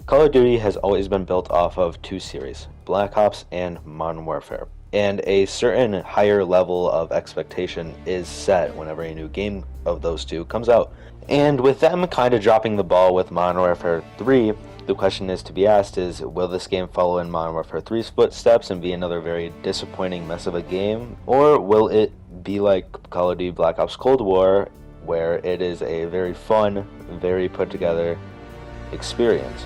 Call of Duty has always been built off of two series, Black Ops and Modern Warfare, and a certain higher level of expectation is set whenever a new game of those two comes out. And with them kind of dropping the ball with Modern Warfare 3, the question is to be asked is, will this game follow in Modern Warfare 3's footsteps and be another very disappointing mess of a game, or will it be like Call of Duty Black Ops Cold War, where it is a very fun, very put together experience?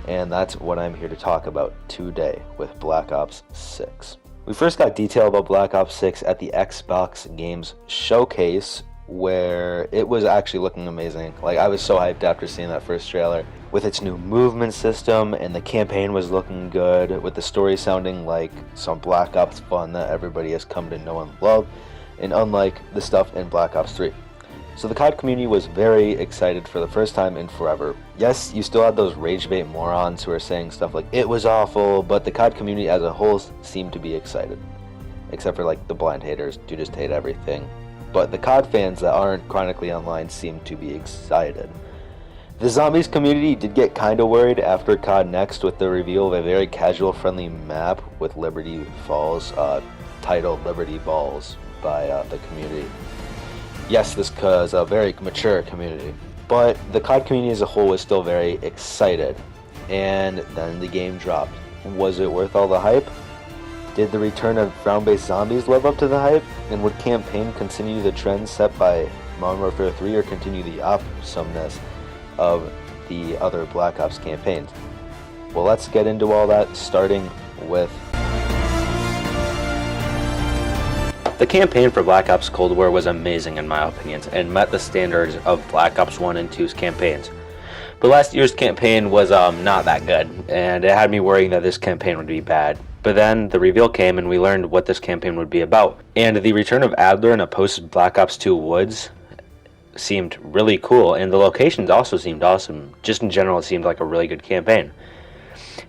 And that's what I'm here to talk about today with Black Ops 6. We first got detail about Black Ops 6 at the Xbox Games Showcase, where it was actually looking amazing. Like, I was so hyped after seeing that first trailer. With its new movement system, and the campaign was looking good, with the story sounding like some Black Ops fun that everybody has come to know and love, and unlike the stuff in Black Ops 3. So the COD community was very excited for the first time in forever. Yes, you still had those rage bait morons who are saying stuff like, it was awful, but the COD community as a whole seemed to be excited. Except for like the blind haters who just hate everything. But the COD fans that aren't chronically online seem to be excited. The Zombies community did get kinda worried after COD Next with the reveal of a very casual friendly map with Liberty Falls, titled Liberty Balls by the community. Yes, this was a very mature community, but the COD community as a whole was still very excited. And then the game dropped. Was it worth all the hype? Did the return of ground-based zombies live up to the hype? And would campaign continue the trend set by Modern Warfare 3 or continue the awesomeness of the other Black Ops campaigns? Well, let's get into all that, starting with the campaign for Black Ops Cold War was amazing in my opinion, and met the standards of Black Ops 1 and 2's campaigns. But last year's campaign was not that good, and it had me worrying that this campaign would be bad. But then the reveal came and we learned what this campaign would be about. And the return of Adler in a post-Black Ops 2 woods seemed really cool, and the locations also seemed awesome. Just in general, it seemed like a really good campaign.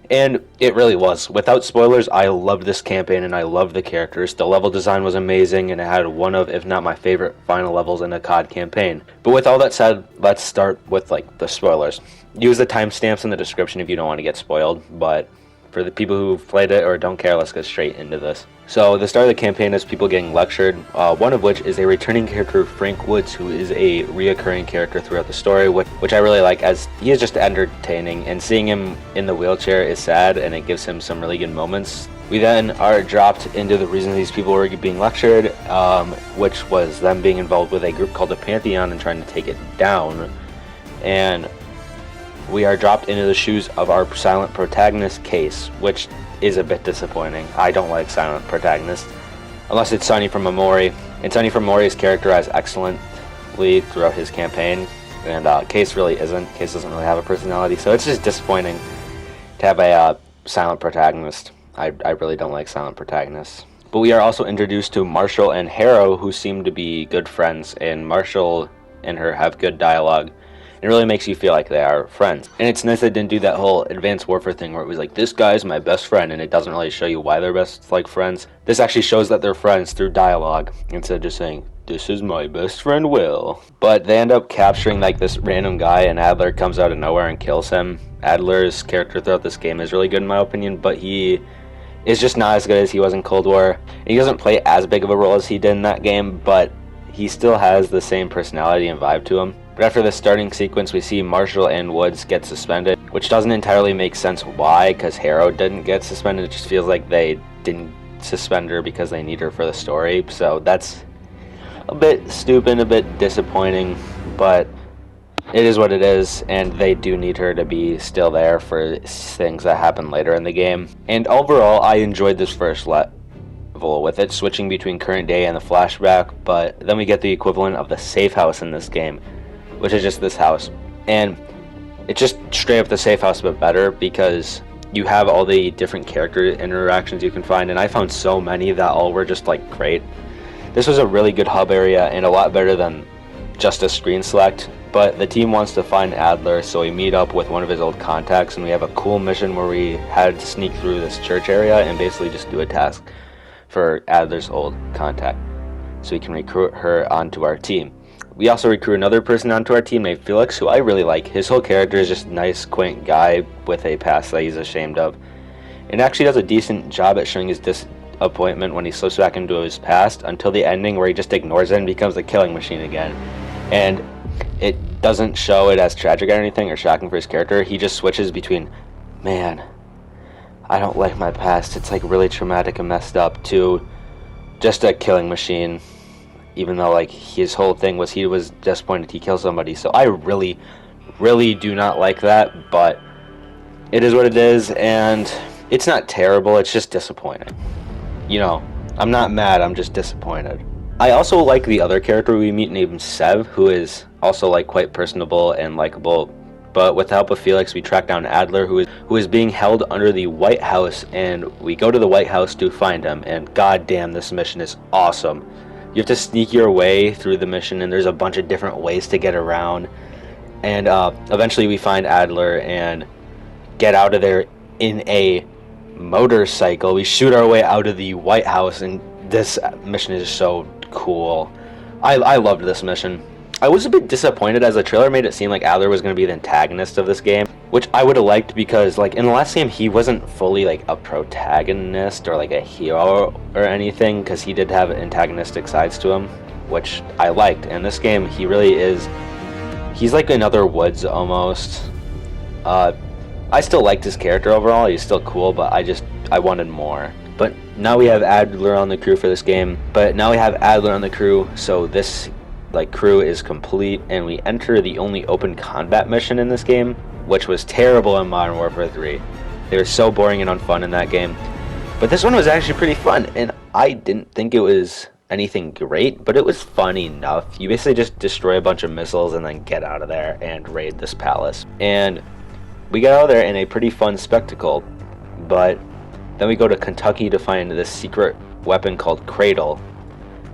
And it really was. Without spoilers, I loved this campaign and I loved the characters. The level design was amazing and it had one of, if not my favorite, final levels in a COD campaign. But with all that said, let's start with like the spoilers. Use the timestamps in the description if you don't want to get spoiled, but for the people who've played it or don't care, let's get straight into this. So the start of the campaign is people getting lectured, one of which is a returning character, Frank Woods, who is a reoccurring character throughout the story, which I really like, as he is just entertaining, and seeing him in the wheelchair is sad, and it gives him some really good moments. We then are dropped into the reason these people were being lectured, which was them being involved with a group called the Pantheon and trying to take it down. And we are dropped into the shoes of our silent protagonist, Case, which is a bit disappointing. I don't like silent protagonists, unless it's Sonny from Amori. And Sonny from Amori is characterized excellently throughout his campaign, and Case really isn't. Case doesn't really have a personality, so it's just disappointing to have a silent protagonist. I really don't like silent protagonists. But we are also introduced to Marshall and Harrow, who seem to be good friends, and Marshall and her have good dialogue. It really makes you feel like they are friends. And it's nice they didn't do that whole Advanced Warfare thing where it was like, this guy's my best friend, and it doesn't really show you why they're best like friends. This actually shows that they're friends through dialogue, instead of just saying, this is my best friend Will. But they end up capturing like this random guy, and Adler comes out of nowhere and kills him. Adler's character throughout this game is really good in my opinion, but he is just not as good as he was in Cold War. And he doesn't play as big of a role as he did in that game, but he still has the same personality and vibe to him. But after the starting sequence, we see Marshall and Woods get suspended, which doesn't entirely make sense why, because Harrow didn't get suspended. It just feels like they didn't suspend her because they need her for the story. So that's a bit stupid, a bit disappointing, but it is what it is, and they do need her to be still there for things that happen later in the game. And overall, I enjoyed this first level, with it switching between current day and the flashback, but then we get the equivalent of the safe house in this game, which is just this house. And it's just straight up the safe house, but better, because you have all the different character interactions you can find, and I found so many that all were just like great. This was a really good hub area and a lot better than just a screen select. But the team wants to find Adler, so we meet up with one of his old contacts, and we have a cool mission where we had to sneak through this church area and basically just do a task for Adler's old contact so we can recruit her onto our team. we also recruit another person onto our team named Felix, who I really like. His whole character is just a nice, quaint guy with a past that he's ashamed of. And actually does a decent job at showing his disappointment when he slips back into his past until the ending where he just ignores it and becomes a killing machine again. And it doesn't show it as tragic or anything or shocking for his character. He just switches between, man, I don't like my past, it's like really traumatic and messed up, to just a killing machine. Even though like his whole thing was he was disappointed he killed somebody. So I really do not like that, but it is what it is, and it's not terrible, it's just disappointing. You know, I'm not mad, I'm just disappointed. I also like the other character we meet named Sev, who is also like quite personable and likable. But with the help of Felix, we track down Adler, who is being held under the White House, and we go to the White House to find him. And goddamn, this mission is awesome. You have to sneak your way through the mission, and there's a bunch of different ways to get around. And eventually we find Adler and get out of there in a motorcycle. We shoot our way out of the White House, and this mission is so cool. I loved this mission. I was a bit disappointed as the trailer made it seem like Adler was going to be the antagonist of this game, which I would have liked because like in the last game he wasn't fully like a protagonist or like a hero or anything, because he did have antagonistic sides to him, which I liked. And this game he really is, he's like another Woods almost. I still liked his character overall, he's still cool, but I wanted more. But now we have Adler on the crew for this game, so this like crew is complete, and we enter the only open combat mission in this game, which was terrible in Modern Warfare 3. They were so boring and unfun in that game. But this one was actually pretty fun, and I didn't think it was anything great, but it was fun enough. You basically just destroy a bunch of missiles and then get out of there and raid this palace. And we get out of there in a pretty fun spectacle, but then we go to Kentucky to find this secret weapon called Cradle.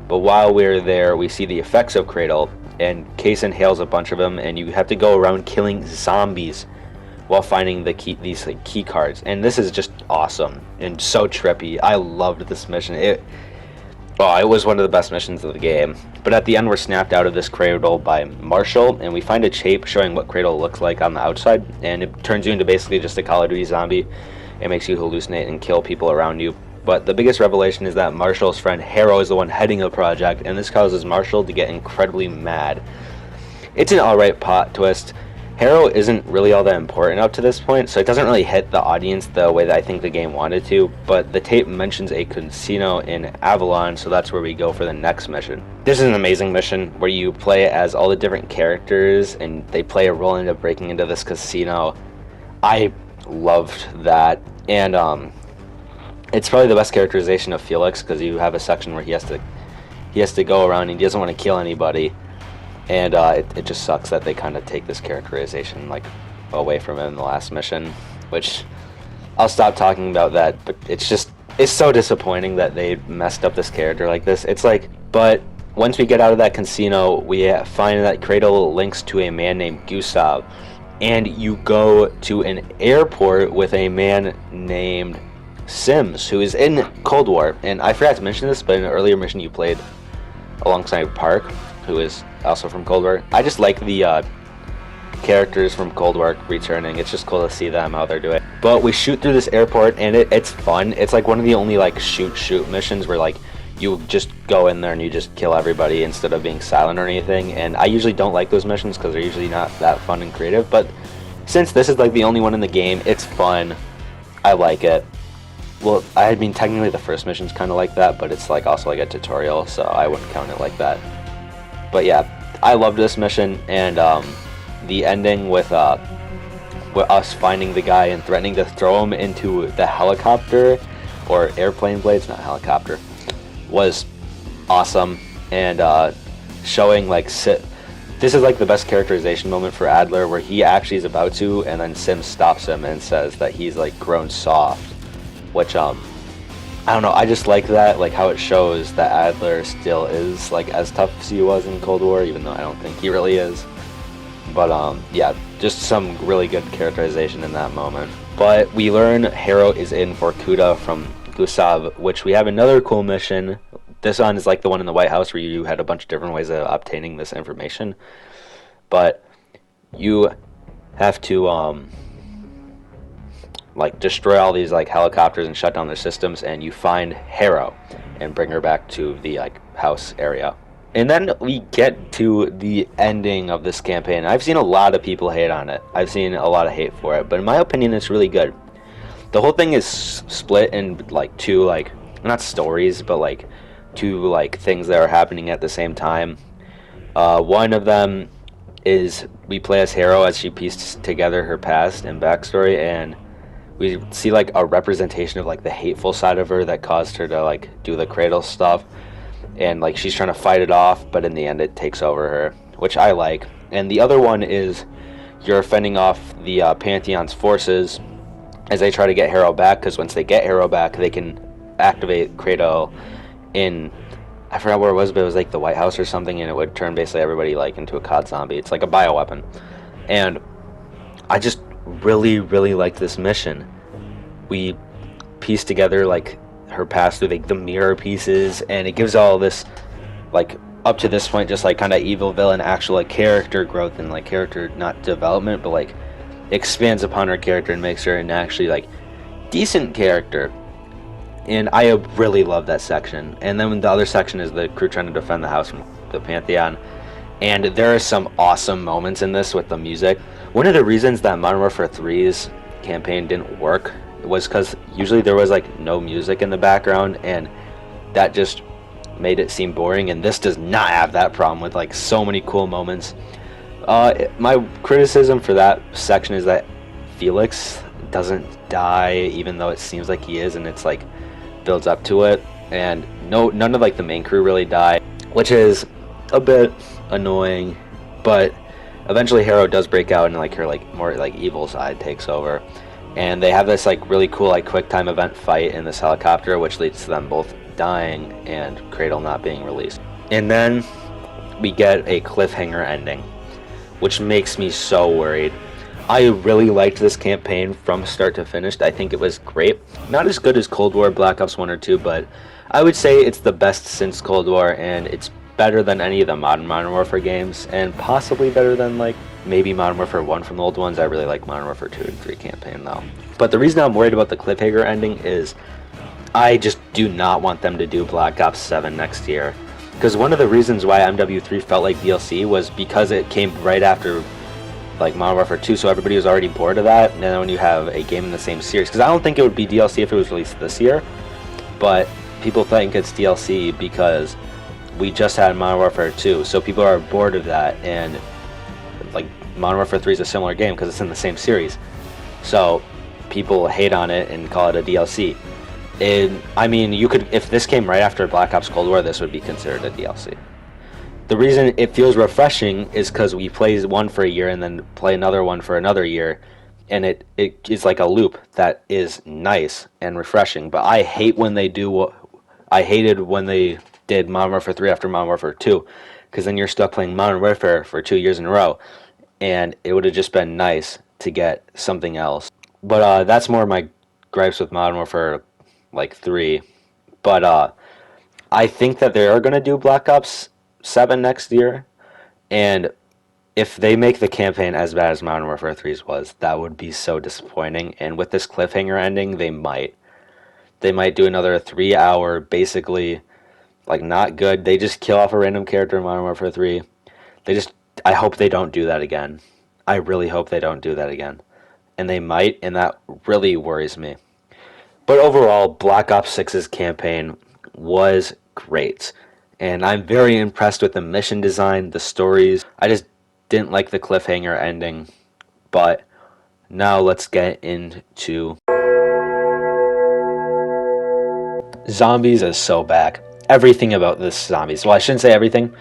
But while we're there, we see the effects of Cradle, and Case inhales a bunch of them, and you have to go around killing zombies while finding these like key cards. And this is just awesome and so trippy. I loved this mission. It was one of the best missions of the game. But at the end, we're snapped out of this Cradle by Marshall, and we find a tape showing what Cradle looks like on the outside, and it turns you into basically just a Call of Duty zombie. It makes you hallucinate and kill people around you. But the biggest revelation is that Marshall's friend Harrow is the one heading the project, and this causes Marshall to get incredibly mad. It's an alright plot twist. Harrow isn't really all that important up to this point, so it doesn't really hit the audience the way that I think the game wanted to, but the tape mentions a casino in Avalon, so that's where we go for the next mission. This is an amazing mission where you play as all the different characters, and they play a role into breaking into this casino. I loved that, and it's probably the best characterization of Felix, because you have a section where he has to go around and he doesn't want to kill anybody, and it just sucks that they kind of take this characterization like away from him in the last mission, which I'll stop talking about that. But it's so disappointing that they messed up this character like this. It's like, but once we get out of that casino, we find that Cradle links to a man named Gustav, and you go to an airport with a man named Sims, who is in Cold War. And I forgot to mention this, but in an earlier mission you played alongside Park, who is also from Cold War. I just like the characters from Cold War returning. It's just cool to see them how they're doing. But we shoot through this airport, and it's fun. It's like one of the only like shoot missions where like you just go in there and you just kill everybody instead of being silent or anything. And I usually don't like those missions because they're usually not that fun and creative, but since this is like the only one in the game, it's fun. I like it. Well, I mean, technically the first mission's kind of like that, but it's like also like a tutorial, so I wouldn't count it like that. But yeah, I loved this mission, and the ending with us finding the guy and threatening to throw him into the helicopter, or airplane blades, not helicopter, was awesome. And showing like this is like the best characterization moment for Adler, where he actually is about to, and then Sims stops him and says that he's like grown soft. Which, I don't know, I just like that, like how it shows that Adler still is like as tough as he was in Cold War, even though I don't think he really is. But yeah, just some really good characterization in that moment. But we learn Harrow is in for Kuda from Gustav, which we have another cool mission This one is like the one in the White House where you had a bunch of different ways of obtaining this information. But you have to like destroy all these like helicopters and shut down their systems, and you find Harrow and bring her back to the like house area. And then we get to the ending of this campaign. I've seen a lot of people hate on it. I've seen a lot of hate for it, but in my opinion, it's really good. The whole thing is split in like two, like, not stories, but like two like things that are happening at the same time. One of them is we play as Harrow as she pieced together her past and backstory, and we see like a representation of like the hateful side of her that caused her to like do the Cradle stuff, and like she's trying to fight it off, but in the end it takes over her, which I like. And the other one is you're fending off the Pantheon's forces as they try to get Harrow back, because once they get Harrow back, they can activate Cradle in, I forgot where it was, but it was like the White House or something, and it would turn basically everybody like into a COD zombie. It's like a bioweapon. And I just really, really liked this mission. We pieced together like her past through like the mirror pieces, and it gives all this like up to this point just like kind of evil villain actual like character growth and like character not development, but like expands upon her character and makes her an actually like decent character. And I really love that section. And then the other section is the crew trying to defend the house from the Pantheon, and there are some awesome moments in this with the music. One of the reasons that Modern Warfare 3's campaign didn't work was because usually there was like no music in the background, and that just made it seem boring, and this does not have that problem with like so many cool moments. My criticism for that section is that Felix doesn't die, even though it seems like he is, and it's like builds up to it, and none of like the main crew really die, which is a bit annoying. But eventually Harrow does break out, and like her like more like evil side takes over, and they have this like really cool like quick time event fight in this helicopter, which leads to them both dying and Cradle not being released. And then we get a cliffhanger ending, which makes me so worried. I really liked this campaign from start to finish. I think it was great. Not as good as Cold War, Black Ops 1 or 2, but I would say it's the best since Cold War, and it's better than any of the Modern Warfare games, and possibly better than like maybe Modern Warfare 1 from the old ones. I really like Modern Warfare 2 and 3 campaign though. But the reason I'm worried about the cliffhanger ending is I just do not want them to do Black Ops 7 next year. Because one of the reasons why MW3 felt like DLC was because it came right after like Modern Warfare 2, so everybody was already bored of that. And then when you have a game in the same series, because I don't think it would be DLC if it was released this year, but people think it's DLC because we just had Modern Warfare 2, so people are bored of that, and like Modern Warfare 3 is a similar game because it's in the same series, so people hate on it and call it a DLC. And I mean, you could, if this came right after Black Ops Cold War, this would be considered a DLC. The reason it feels refreshing is because we play one for a year and then play another one for another year, and it is like a loop that is nice and refreshing. But I hate when they do what I hated when they did Modern Warfare 3 after Modern Warfare 2, because then you're stuck playing Modern Warfare for 2 years in a row, and it would have just been nice to get something else. But that's more my gripes with Modern Warfare like 3. But I think that they are going to do Black Ops 7 next year, and if they make the campaign as bad as Modern Warfare 3's was, that would be so disappointing. And with this cliffhanger ending, they might do another 3-hour basically like not good. They just kill off a random character in Modern Warfare 3. I hope they don't do that again. I really hope they don't do that again. And they might, and that really worries me. But overall, Black Ops 6's campaign was great. And I'm very impressed with the mission design, the stories. I just didn't like the cliffhanger ending. But now let's get into... Zombies is so back. Everything about this Zombies. Well, I shouldn't say everything.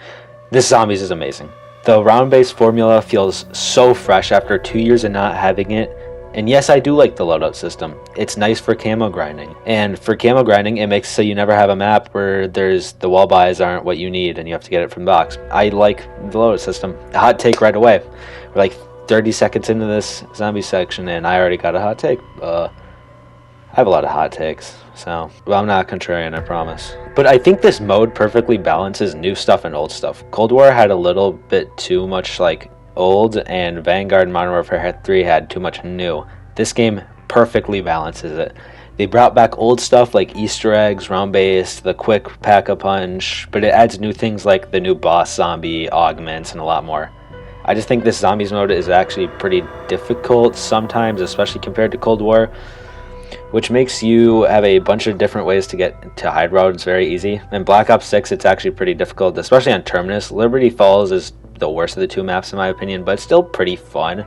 This Zombies is amazing. The round-based formula feels so fresh after 2 years of not having it. And yes, I do like the loadout system. It's nice for camo grinding. And for camo grinding, it makes so you never have a map where the wall buys aren't what you need and you have to get it from the box. I like the loadout system. Hot take right away. We're like 30 seconds into this zombie section and I already got a hot take. I have a lot of hot takes, so well, I'm not contrarian, I promise. But I think this mode perfectly balances new stuff and old stuff. Cold War had a little bit too much like old, and Vanguard and Modern Warfare 3 had too much new. This game perfectly balances it. They brought back old stuff like Easter eggs, round-based, the quick pack-a-punch, but it adds new things like the new boss zombie, augments, and a lot more. I just think this zombies mode is actually pretty difficult sometimes, especially compared to Cold War, which makes you have a bunch of different ways to get to high ground. It's very easy. In Black Ops 6, it's actually pretty difficult, especially on Terminus. Liberty Falls is the worst of the two maps in my opinion, but it's still pretty fun,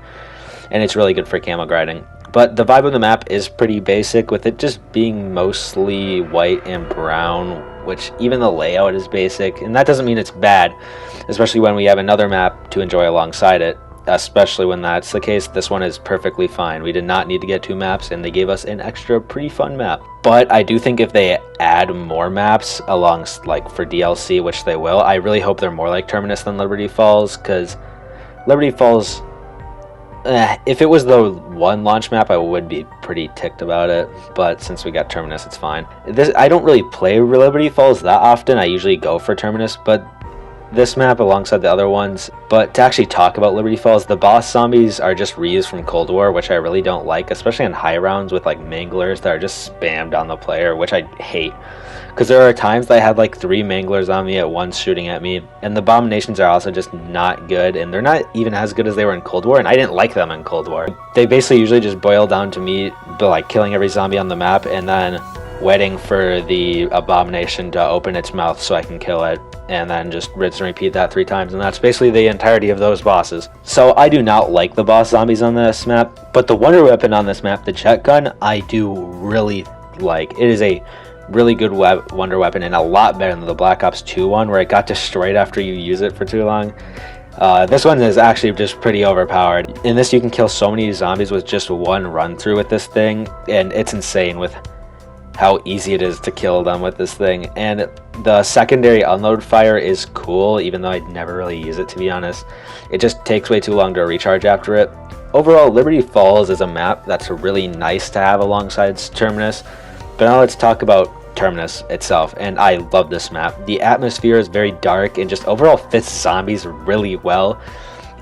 and it's really good for camo grinding. But the vibe of the map is pretty basic, with it just being mostly white and brown, which even the layout is basic, and that doesn't mean it's bad, especially when we have another map to enjoy alongside it. Especially when that's the case, this one is perfectly fine. We did not need to get two maps, and they gave us an extra pretty fun map. But I do think if they add more maps along, like for DLC, which they will, I really hope they're more like Terminus than Liberty Falls, because Liberty Falls, if it was the one launch map, I would be pretty ticked about it, but since we got Terminus, it's fine. I don't really play Liberty Falls that often. I usually go for Terminus, but this map alongside the other ones. But to actually talk about Liberty Falls, the boss zombies are just reused from Cold War, which I really don't like, especially on high rounds with like manglers that are just spammed on the player, which I hate. Because there are times that I had like 3 manglers on me at once shooting at me, and the abominations are also just not good, and they're not even as good as they were in Cold War, and I didn't like them in Cold War. They basically usually just boil down to me like killing every zombie on the map and then waiting for the abomination to open its mouth so I can kill it, and then just rinse and repeat that 3 times, and that's basically the entirety of those bosses. So I do not like the boss zombies on this map, but the wonder weapon on this map, the jet gun, I do really like. It is a really good wonder weapon, and a lot better than the Black Ops 2 one where it got destroyed after you use it for too long. This one is actually just pretty overpowered. In this, you can kill so many zombies with just one run through with this thing, and it's insane with how easy it is to kill them with this thing. And the secondary unload fire is cool, even though I'd never really use it, to be honest. It just takes way too long to recharge after it. Overall, Liberty Falls is a map that's really nice to have alongside Terminus. But now let's talk about Terminus itself, and I love this map. The atmosphere is very dark and just overall fits zombies really well.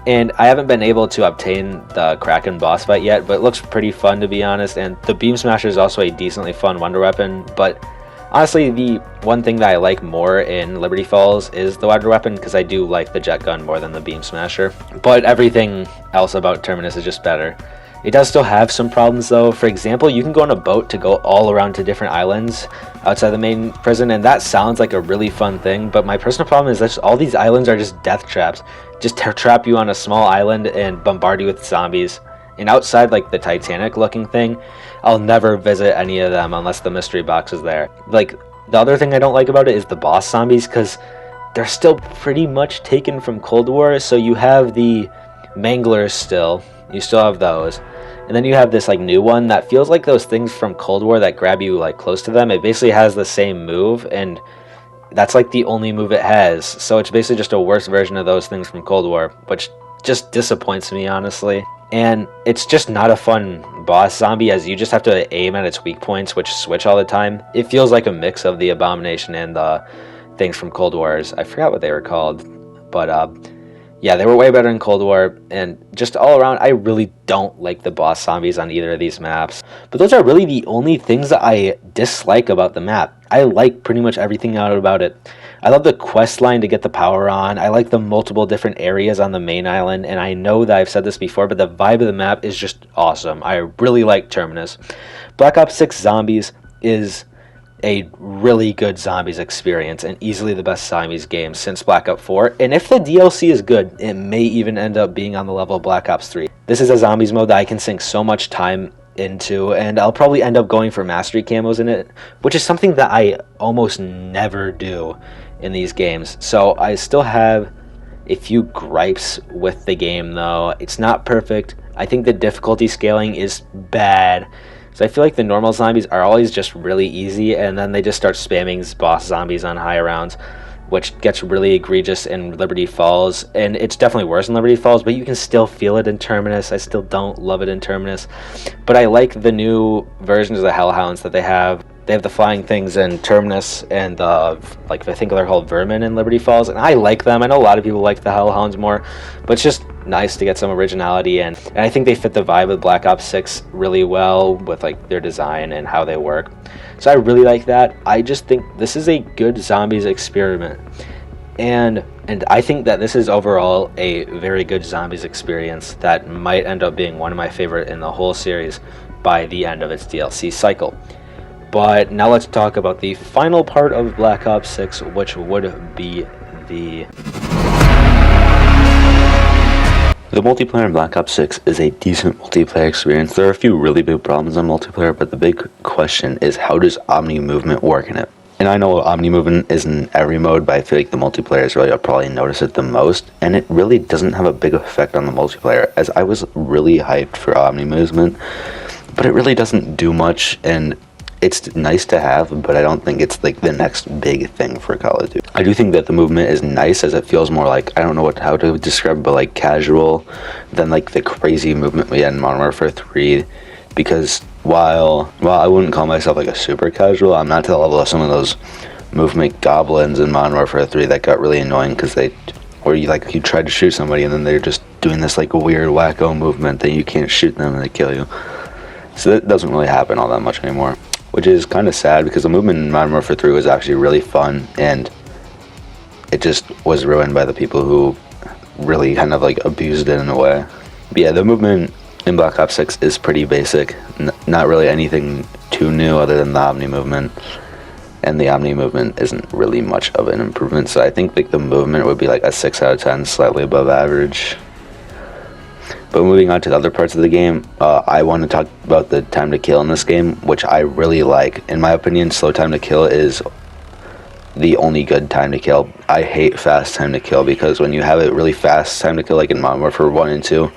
And I haven't been able to obtain the Kraken boss fight yet, but it looks pretty fun, to be honest. And the Beam Smasher is also a decently fun wonder weapon, but honestly, the one thing that I like more in Liberty Falls is the wonder weapon, because I do like the jet gun more than the Beam Smasher. But everything else about Terminus is just better. It does still have some problems though. For example, you can go on a boat to go all around to different islands outside the main prison, and that sounds like a really fun thing, but my personal problem is that all these islands are just death traps. Just trap you on a small island and bombard you with zombies. And outside like the Titanic looking thing, I'll never visit any of them unless the mystery box is there. Like, the other thing I don't like about it is the boss zombies, because they're still pretty much taken from Cold War. So you have the manglers still, you still have those. And then you have this like new one that feels like those things from Cold War that grab you like close to them. It basically has the same move, and that's like the only move it has. So it's basically just a worse version of those things from Cold War, which just disappoints me, honestly. And it's just not a fun boss zombie, as you just have to aim at its weak points, which switch all the time. It feels like a mix of the Abomination and the things from Cold Wars. I forgot what they were called, but yeah, they were way better in Cold War, and just all around, I really don't like the boss zombies on either of these maps. But those are really the only things that I dislike about the map. I like pretty much everything out about it. I love the quest line to get the power on. I like the multiple different areas on the main island, and I know that I've said this before, but the vibe of the map is just awesome. I really like Terminus. Black Ops 6 Zombies is a really good zombies experience, and easily the best zombies game since Black Ops 4, and if the DLC is good, it may even end up being on the level of Black Ops 3. This is a zombies mode that I can sink so much time into, and I'll probably end up going for mastery camos in it, which is something that I almost never do in these games. So I still have a few gripes with the game though. It's not perfect. I think the difficulty scaling is bad. So I feel like the normal zombies are always just really easy, and then they just start spamming boss zombies on high rounds. which gets really egregious in Liberty Falls, and it's definitely worse in Liberty Falls, but you can still feel it in Terminus. I still don't love it in Terminus, but I like the new versions of the Hellhounds that they have. They have the flying things in Terminus, and like I think they're called Vermin in Liberty Falls, and I like them. I know a lot of people like the Hellhounds more, but it's just nice to get some originality in. And I think they fit the vibe of Black Ops 6 really well with like their design and how they work. So I really like that. I just think this is a good zombies experiment. And I think that this is overall a very good zombies experience that might end up being one of my favorite in the whole series by the end of its DLC cycle. But now let's talk about the final part of Black Ops 6, which would be the multiplayer in Black Ops 6 is a decent multiplayer experience. There are a few really big problems in multiplayer, but the big question is, how does Omni movement work in it? And I know Omni movement is in every mode, but I feel like the multiplayer is really, I'll probably notice it the most, and it really doesn't have a big effect on the multiplayer, as I was really hyped for Omni movement, but it really doesn't do much, and it's nice to have, but I don't think it's like the next big thing for Call of Duty. I do think that the movement is nice, as it feels more like, I don't know how to describe it, but like casual than like the crazy movement we had in Modern Warfare 3, because while I wouldn't call myself like a super casual, I'm not to the level of some of those movement goblins in Modern Warfare 3 that got really annoying, because you tried to shoot somebody and then they're just doing this like weird wacko movement that you can't shoot them and they kill you. So that doesn't really happen all that much anymore, which is kind of sad, because the movement in Modern Warfare 3 was actually really fun, and it just was ruined by the people who really kind of like abused it in a way. But yeah, the movement in Black Ops 6 is pretty basic, not really anything too new other than the Omni movement, and the Omni movement isn't really much of an improvement, so I think like the movement would be like a 6 out of 10, slightly above average. But moving on to the other parts of the game, I want to talk about the time to kill in this game, which I really like. In my opinion, slow time to kill is the only good time to kill. I hate fast time to kill, because when you have it really fast time to kill, like in Modern Warfare 1 and 2,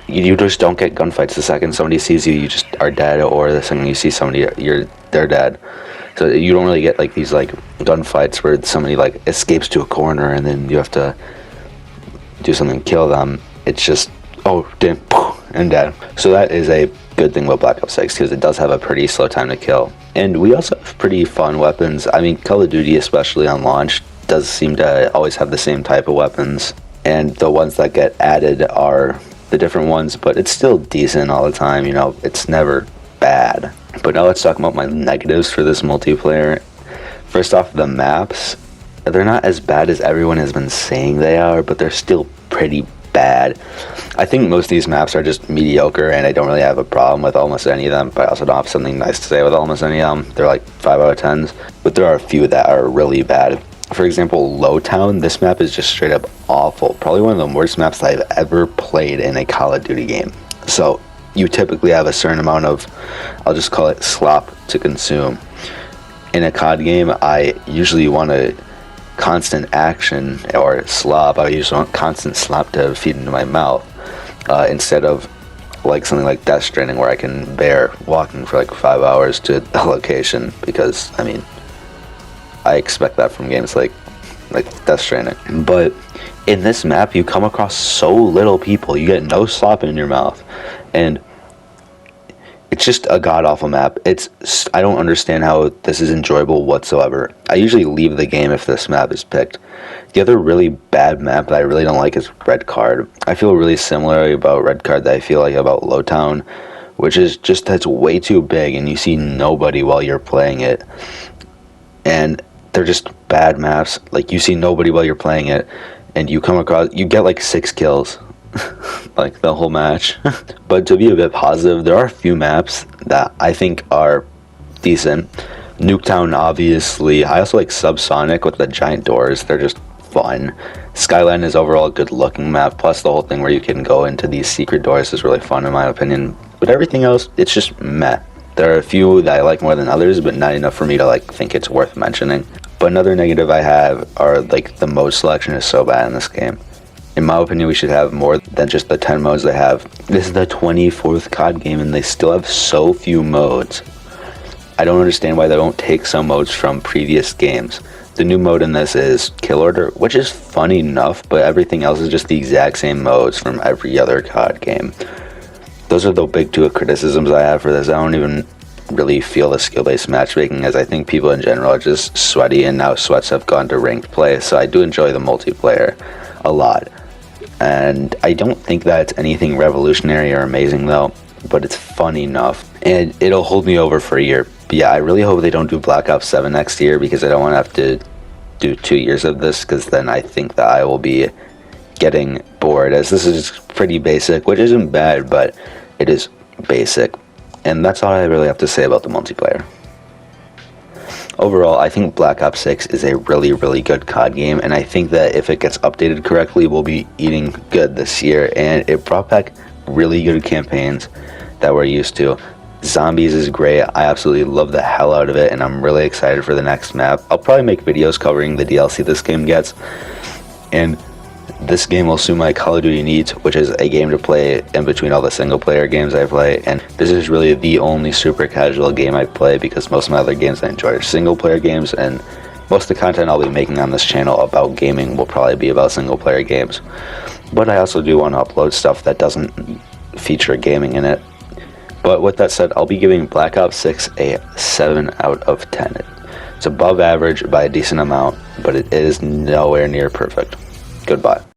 you just don't get gunfights. The second somebody sees you, you just are dead, or the second you see somebody, they're dead. So you don't really get like these like gunfights where somebody like escapes to a corner and then you have to do something, kill them. It's just, oh damn, and dead. So that is a good thing about Black Ops 6, because it does have a pretty slow time to kill. And we also have pretty fun weapons. I mean, Call of Duty, especially on launch, does seem to always have the same type of weapons, and the ones that get added are the different ones, but it's still decent all the time, you know, it's never bad. But now let's talk about my negatives for this multiplayer. First off, the maps. They're not as bad as everyone has been saying they are, but they're still pretty bad. I think most of these maps are just mediocre, and I don't really have a problem with almost any of them, but I also don't have something nice to say with almost any of them. They're like 5 out of 10s, but there are a few that are really bad. For example, Lowtown, this map is just straight up awful. Probably one of the worst maps that I've ever played in a Call of Duty game. So you typically have a certain amount of, I'll just call it slop to consume. In a COD game, I usually want a constant action or slop. I usually want constant slop to feed into my mouth, instead of like something like Death Stranding, where I can bear walking for like 5 hours to a location, because I mean, I expect that from games like Death Stranding. But in this map, you come across so little people. You get no slop in your mouth, and it's just a god-awful map. I don't understand how this is enjoyable whatsoever. I usually leave the game if this map is picked. The other really bad map that I really don't like is Red Card. I feel really similarly about Red Card that I feel like about Lowtown, which is just that's way too big, and you see nobody while you're playing it. And they're just bad maps. Like, you see nobody while you're playing it, and you get like 6 kills. Like the whole match. But to be a bit positive, there are a few maps that I think are decent. Nuketown, obviously. I also like Subsonic with the giant doors. They're just fun. Skyline is overall a good looking map, plus the whole thing where you can go into these secret doors is really fun in my opinion. But everything else, it's just meh. There are a few that I like more than others, but not enough for me to like think it's worth mentioning. But another negative I have are like the mode selection is so bad in this game. In my opinion, we should have more than just the 10 modes they have. This is the 24th COD game, and they still have so few modes. I don't understand why they don't take some modes from previous games. The new mode in this is Kill Order, which is fun enough, but everything else is just the exact same modes from every other COD game. Those are the big two criticisms I have for this. I don't even really feel the skill-based matchmaking, as I think people in general are just sweaty, and now sweats have gone to ranked play, so I do enjoy the multiplayer a lot. And I don't think that's anything revolutionary or amazing though, but it's fun enough, and it'll hold me over for a year. But yeah, I really hope they don't do Black Ops 7 next year, because I don't want to have to do 2 years of this, because then I think that I will be getting bored, as this is pretty basic, which isn't bad, but it is basic. And that's all I really have to say about the multiplayer. Overall, I think Black Ops 6 is a really, really good COD game, and I think that if it gets updated correctly, we'll be eating good this year. And it brought back really good campaigns that we're used to. Zombies is great. I absolutely love the hell out of it, and I'm really excited for the next map. I'll probably make videos covering the DLC this game gets, and this game will soon my Call of Duty Needs, which is a game to play in between all the single player games I play, and this is really the only super casual game I play, because most of my other games I enjoy are single player games, and most of the content I'll be making on this channel about gaming will probably be about single player games. But I also do want to upload stuff that doesn't feature gaming in it. But with that said, I'll be giving Black Ops 6 a 7 out of 10. It's above average by a decent amount, but it is nowhere near perfect. Goodbye.